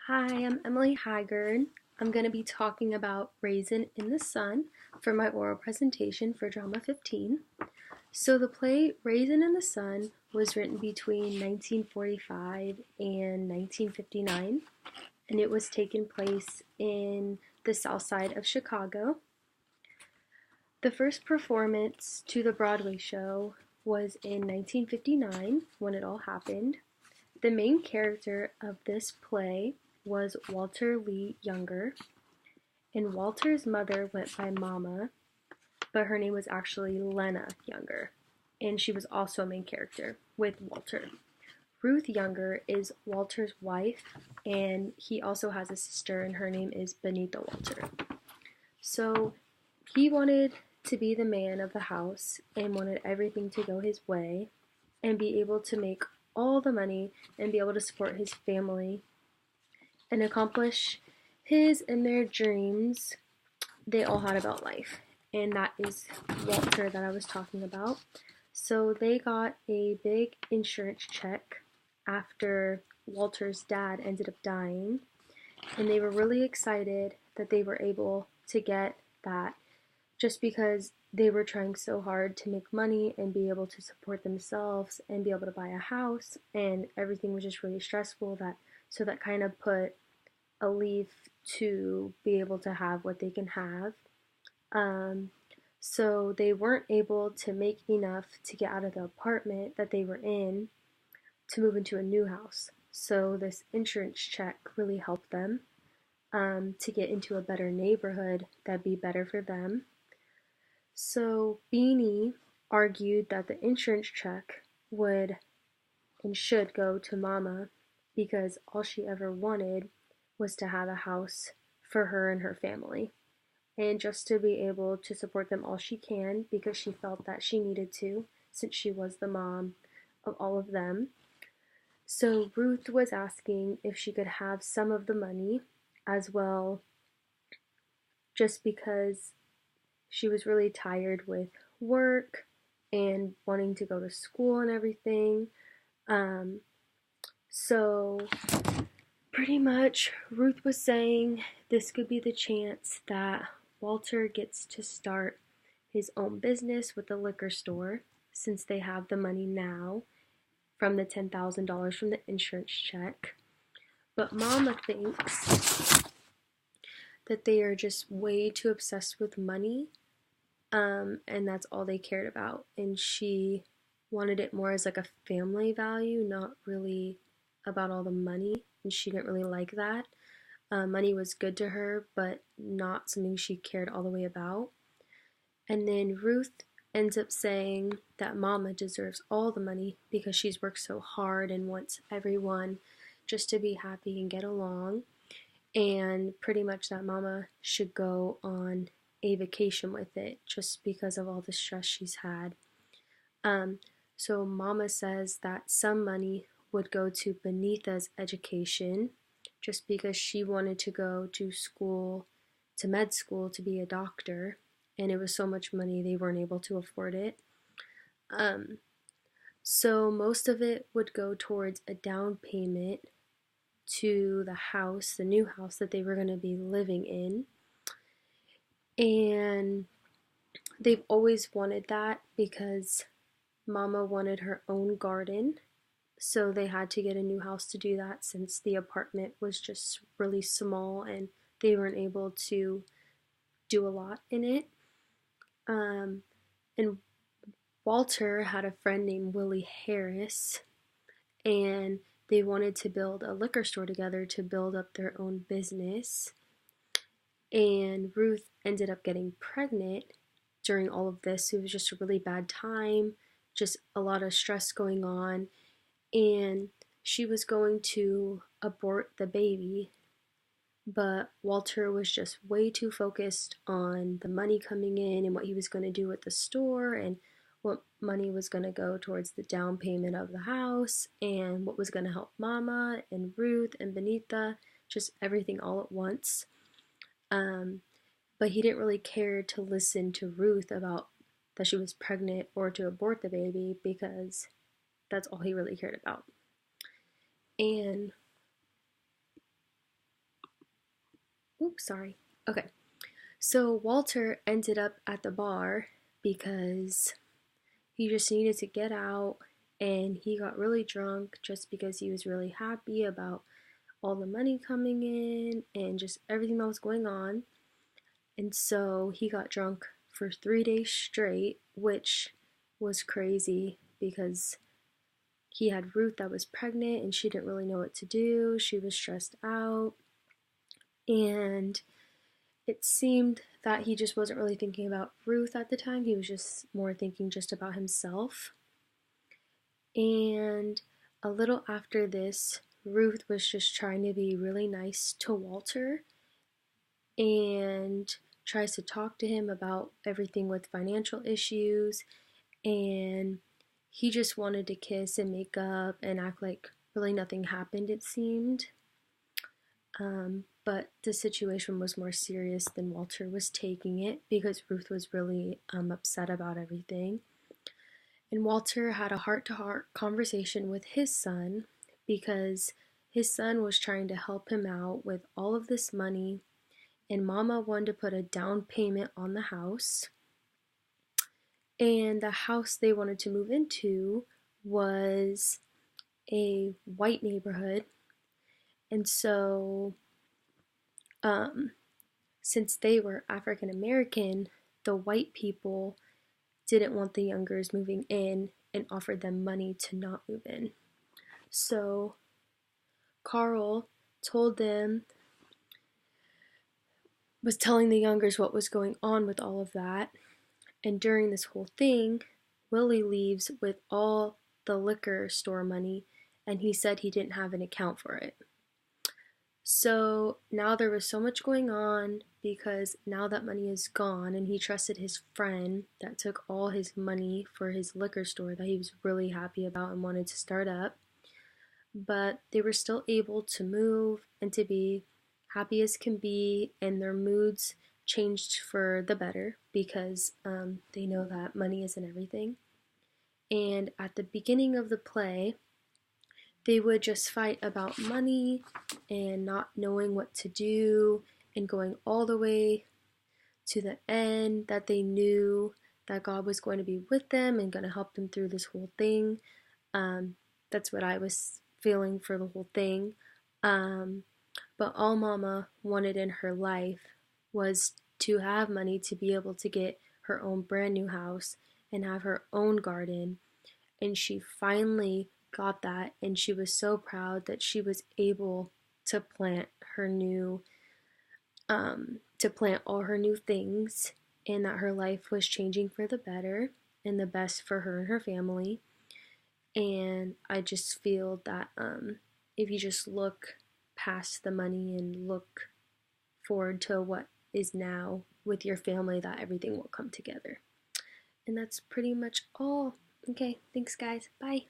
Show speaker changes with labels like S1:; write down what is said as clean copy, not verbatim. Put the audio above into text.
S1: Hi, I'm Emily Haggard. I'm going to be talking about Raisin in the Sun for my oral presentation for Drama 15. So, the play Raisin in the Sun was written between 1945 and 1959, and it was taking place in the south side of Chicago. The first performance to the Broadway show was in 1959 when it all happened. The main character of this play was Walter Lee Younger, and Walter's mother went by Mama, but her name was actually Lena Younger, and she was also a main character with Walter. Ruth Younger is Walter's wife, and he also has a sister, and her name is Benita Walter. So he wanted to be the man of the house and wanted everything to go his way and be able to make all the money and be able to support his family and accomplish his and their dreams they all had about life. And that is Walter that I was talking about. So they got a big insurance check after Walter's dad ended up dying, and they were really excited that they were able to get that just because they were trying so hard to make money and be able to support themselves and be able to buy a house, and everything was just really stressful. That kind of put a leaf to be able to have what they can have. um, so they weren't able to make enough to get out of the apartment that they were in to move into a new house. So this insurance check really helped them to get into a better neighborhood that'd be better for them. So Beanie argued that the insurance check would and should go to Mama because all she ever wanted was to have a house for her and her family, and just to be able to support them all she can because she felt that she needed to since she was the mom of all of them. So Ruth was asking if she could have some of the money as well, just because she was really tired with work and wanting to go to school and everything. Um, so pretty much Ruth was saying this could be the chance that Walter gets to start his own business with the liquor store since they have the money now from the $10,000 from the insurance check. But Mama thinks that they are just way too obsessed with money, and that's all they cared about. And she wanted it more as like a family value, not really about all the money. And she didn't really like that. Money was good to her, but not something she cared all the way about. And then Ruth ends up saying that Mama deserves all the money because she's worked so hard and wants everyone just to be happy and get along. And pretty much that Mama should go on a vacation with it just because of all the stress she's had. Um, so Mama says that some money would go to Benita's education just because she wanted to go to school, to med school, to be a doctor, and it was so much money they weren't able to afford it. Um, so most of it would go towards a down payment to the house, the new house that they were going to be living in. And they've always wanted that because Mama wanted her own garden. So they had to get a new house to do that since the apartment was just really small and they weren't able to do a lot in it. And Walter had a friend named Willie Harris, and they wanted to build a liquor store together to build up their own business. And Ruth ended up getting pregnant during all of this. It was just a really bad time, just a lot of stress going on, and she was going to abort the baby, but Walter was just way too focused on the money coming in and what he was going to do with the store and what money was going to go towards the down payment of the house and what was going to help Mama and Ruth and Benita, just everything all at once. But he didn't really care to listen to Ruth about that she was pregnant or to abort the baby because that's all he really cared about. And Oops, sorry. Okay. So Walter ended up at the bar because he just needed to get out, and he got really drunk just because he was really happy about all the money coming in and just everything that was going on. And so he got drunk for 3 days straight, which was crazy because he had Ruth that was pregnant and she didn't really know what to do. She was stressed out. And it seemed that he just wasn't really thinking about Ruth at the time. He was just more thinking just about himself. And a little after this, Ruth was just trying to be really nice to Walter and tries to talk to him about everything with financial issues. And he just wanted to kiss and make up and act like really nothing happened, it seemed. But the situation was more serious than Walter was taking it because Ruth was really upset about everything. And Walter had a heart to heart conversation with his son because his son was trying to help him out with all of this money, and Mama wanted to put a down payment on the house. And the house they wanted to move into was a white neighborhood. And so, since they were African American, the white people didn't want the youngers moving in and offered them money to not move in. So Carl told them, was telling the youngers what was going on with all of that. And during this whole thing, Willie leaves with all the liquor store money, and he said he didn't have an account for it. So now there was so much going on because now that money is gone, and he trusted his friend that took all his money for his liquor store that he was really happy about and wanted to start up. But they were still able to move and to be happy as can be, and their moods changed for the better because they know that money isn't everything. And at the beginning of the play, they would just fight about money and not knowing what to do, and going all the way to the end that they knew that God was going to be with them and going to help them through this whole thing. That's what I was feeling for the whole thing. But all Mama wanted in her life was to have money to be able to get her own brand new house and have her own garden. And she finally got that, and she was so proud that she was able to plant her new, to plant all her new things, and that her life was changing for the better and the best for her and her family. And I just feel that if you just look past the money and look forward to what is now with your family, that everything will come together. And that's pretty much all. Okay, thanks guys. Bye.